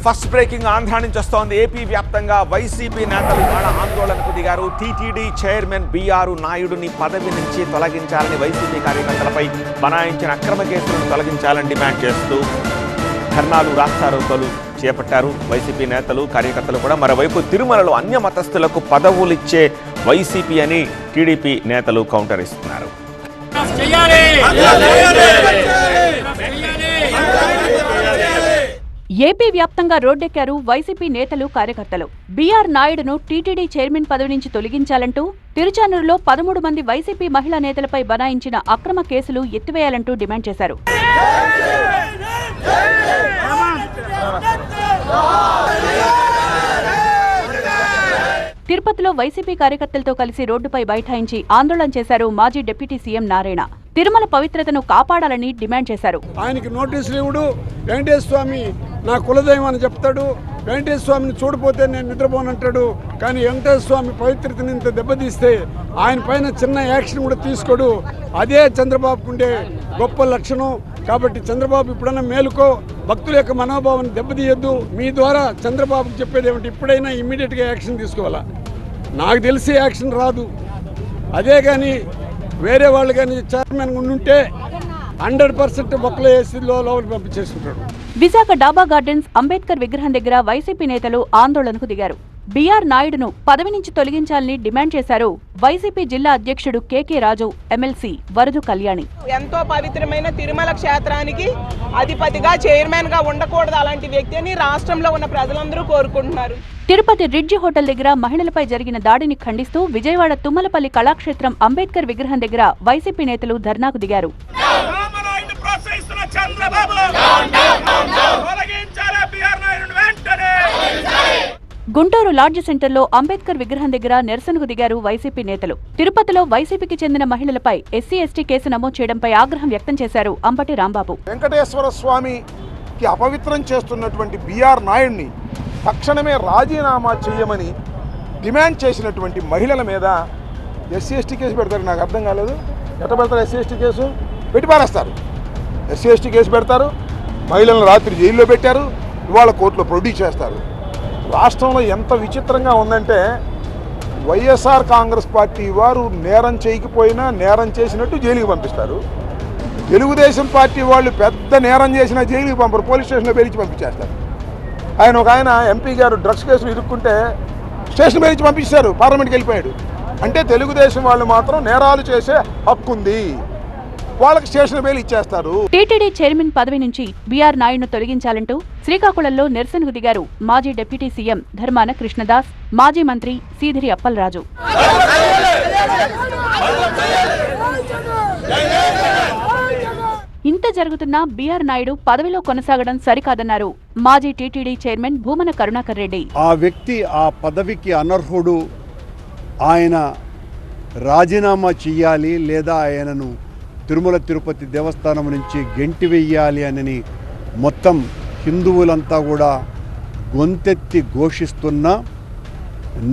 First breaking Andhra నుంచి వస్తోంది. AP వ్యాప్తంగా వైసీపీ నేతలు ఇవాళ ఆందోళనకు దిగారు. టీటీడీ చైర్మన్ బీఆర్ నాయుడుని పదవి నుంచి తొలగించాలని వైసీపీ కార్యకర్తలపై బనాయించిన అక్రమ కేసులను తొలగించాలని డిమాండ్ చేస్తూ ధర్నాలు, రాస్తారోకోలు చేపట్టారు వైసీపీ నేతలు, కార్యకర్తలు కూడా. మరోవైపు తిరుమలలో అన్య మతస్థులకు పదవులిచ్చే వైసీపీ అని టీడీపీ నేతలు కౌంటర్ ఇస్తున్నారు. ఏపీ వ్యాప్తంగా రోడ్డెక్కారు వైసీపీ నేతలు, కార్యకర్తలు. బీఆర్ నాయుడును టీటీడీ చైర్మన్ పదవి నుంచి తొలగించాలంటూ తిరుచానూరులో 13 మంది వైసీపీ మహిళా నేతలపై బనాయించిన అక్రమ కేసులు ఎత్తివేయాలంటూ డిమాండ్ చేశారు. తిరుపతిలో వైసీపీ కార్యకర్తలతో కలిసి రోడ్డుపై బైఠాయించి ఆందోళన చేశారు మాజీ డిప్యూటీ సీఎం నారాయణ. తిరుమల పవిత్రతను కాపాడాలని డిమాండ్ చేశారు. ఆయనకి నోటీసులు ఇవ్వడు, వెంకటేశ్వర స్వామి నా కులదైవం అని చెప్తాడు, వెంకటేశ్వర స్వామిని చూడపోతే నేను నిద్రపోనంటాడు. కానీ వెంకటేశ్వర స్వామి పవిత్రతని ఇంత దెబ్బతీస్తే ఆయన పైన చిన్న యాక్షన్ కూడా తీసుకోడు. అదే చంద్రబాబుకు ఉండే గొప్ప లక్షణం. కాబట్టి చంద్రబాబు ఇప్పుడన్నా మేలుకో, భక్తుల యొక్క మనోభావాన్ని దెబ్బతీయొద్దు. మీ ద్వారా చంద్రబాబుకు చెప్పేది ఏమిటి, ఇప్పుడైనా ఇమ్మీడియట్గా యాక్షన్ తీసుకోవాలా. నాకు తెలిసి యాక్షన్ రాదు. అదే కానీ వేరే వాళ్ళు కానీ చైర్మన్ ఉండుంటే 100% బొక్కలు వేసి లోపలికి పంపించేసుకుంటాడు. విశాఖ డాబా గార్డెన్స్ అంబేద్కర్ విగ్రహం దగ్గర వైసీపీ నేతలు ఆందోళనకు దిగారు. బీఆర్ నాయుడును పదవి నుంచి తొలగించాలని డిమాండ్ చేశారు వైసీపీ జిల్లా అధ్యక్షుడు కేకే రాజు, ఎమ్మెల్సీ వరదు కళ్యాణి. ఎంతో పవిత్రమైన తిరుమల క్షేత్రానికి అధిపతిగా, చైర్మన్ గా ఉండకూడదు అలాంటి వ్యక్తిని రాష్ట్రంలో ఉన్న ప్రజలందరూ కోరుకుంటున్నారు. తిరుపతి రిడ్జి హోటల్ దగ్గర మహిళలపై జరిగిన దాడిని ఖండిస్తూ విజయవాడ తుమ్మలపల్లి కళాక్షేత్రం అంబేద్కర్ విగ్రహం దగ్గర వైసీపీ నేతలు ధర్నాకు దిగారు. గుంటూరు లాడ్జ్ సెంటర్లో అంబేద్కర్ విగ్రహం దగ్గర నిరసనకు దిగారు వైసీపీ నేతలు. తిరుపతిలో వైసీపీకి చెందిన మహిళలపై ఎస్సీ ఎస్టీ కేసు నమోదు చేయడంపై ఆగ్రహం వ్యక్తం చేశారు అంబటి రాంబాబు. వెంకటేశ్వర స్వామికి అపవిత్రం చేస్తున్నటువంటి బీఆర్ నాయుడిని తక్షణమే రాజీనామా చేయమని డిమాండ్ చేసినటువంటి మహిళల మీద ఎస్సీ ఎస్టీ కేసు పెడతారు. నాకు అర్థం కాలేదు. ఎట్లా పెడతారు? ఎస్సీ ఎస్టీ కేసు పెట్టి పారేస్తారు. ఎస్సీ ఎస్టీ కేసు పెడతారు, మహిళలను రాత్రి జైల్లో పెట్టారు, ఇవాళ కోర్టులో ప్రొడ్యూస్ చేస్తారు. రాష్ట్రంలో ఎంత విచిత్రంగా ఉందంటే వైఎస్ఆర్ కాంగ్రెస్ పార్టీ వారు నేరం చేయకపోయినా నేరం చేసినట్టు జైలుకి పంపిస్తారు. తెలుగుదేశం పార్టీ వాళ్ళు పెద్ద నేరం చేసినా జైలుకి పంపరు, పోలీస్ స్టేషన్లో బెదిరించి పంపించేస్తారు. ఒక ఆయన ఎంపీ గారు డ్రగ్స్ కేసులు ఇరుక్కుంటే స్టేషన్ బెదిరించి పంపించారు, పార్లమెంట్కి వెళ్ళిపోయాడు. అంటే తెలుగుదేశం వాళ్ళు మాత్రం నేరాలు చేసే హక్కు ఉంది, వాళ్ళకి స్టేషన్ బెయిల్ ఇచ్చేస్తారు. టీటీడీ చైర్మన్ పదవి నుంచి బీఆర్ నాయుడును తొలగించాలంటూ శ్రీకాకుళంలో నిరసనకు దిగారు మాజీ డిప్యూటీ సీఎం ధర్మాన కృష్ణదాస్, మాజీ మంత్రి సీదిరి అప్పలరాజు. ఇంత జరుగుతున్నా బీఆర్ నాయుడు పదవిలో కొనసాగడం సరికాదన్నారు మాజీ టీటీడీ చైర్మన్ భూమన కరుణాకర్ రెడ్డి. ఆ వ్యక్తి ఆ పదవికి అనర్హుడు, ఆయన రాజీనామా చెయ్యాలి లేదా ఆయనను తిరుమల తిరుపతి దేవస్థానం నుంచి గెంటివేయాలి అని మొత్తం హిందువులంతా కూడా గొంతెత్తి ఘోషిస్తున్న,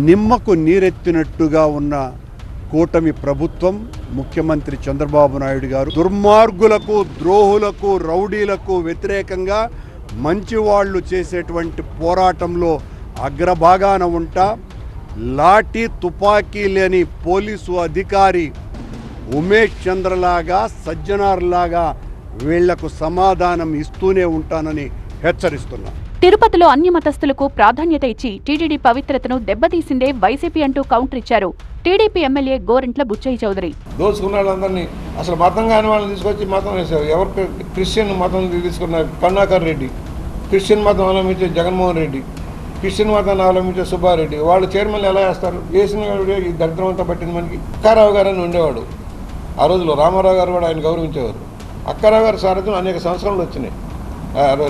నిమ్మకు నీరెత్తినట్టుగా ఉన్న కూటమి ప్రభుత్వం, ముఖ్యమంత్రి చంద్రబాబు నాయుడు గారు దుర్మార్గులకు, ద్రోహులకు, రౌడీలకు వ్యతిరేకంగా మంచివాళ్లు చేసేటువంటి పోరాటంలో అగ్రభాగాన ఉంటా లాఠీ తుపాకీ లేని పోలీసు అధికారి ఉమేష్ చంద్రలాగా, సజ్జనార్లాగా వీళ్లకు సమాధానం ఇస్తూనే ఉంటానని హెచ్చరిస్తున్నా. తిరుపతిలో అన్ని మతస్థులకు ప్రాధాన్యత ఇచ్చి టీటీడీ పవిత్రతను దెబ్బతీసిందే వైసీపీ అంటూ కౌంటర్ ఇచ్చారు టీడీపీ ఎమ్మెల్యే గోరంట్ల బుచ్చయ్య చౌదరి. దోచుకున్న వాళ్ళందరినీ, అసలు మతం కాని వాళ్ళని తీసుకొచ్చి మతం వేశారు. ఎవరు క్రిస్టియన్ మతం తీసుకున్న కరుణాకర్ రెడ్డి, క్రిస్టియన్ మతం అవలంబించే జగన్మోహన్ రెడ్డి, క్రిస్టియన్ మతాన్ని అవలంబించే సుబ్బారెడ్డి, వాళ్ళు చైర్మన్లు ఎలా వేస్తారు? వేసిన ఈ దరిద్రం అంతా పట్టింది మనకి. అక్కారావు గారు అని ఉండేవాడు ఆ రోజులో, రామారావు గారు కూడా ఆయన గౌరవించేవారు. అక్కారావు గారి సారథ్యం అనేక సంవత్సరాలు వచ్చినాయి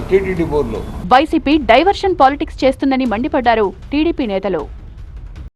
టీటీడీ బోర్డులో. వైసీపీ డైవర్షన్ పాలిటిక్స్ చేస్తుందని మండిపడ్డారు టీడీపీ నేతలు.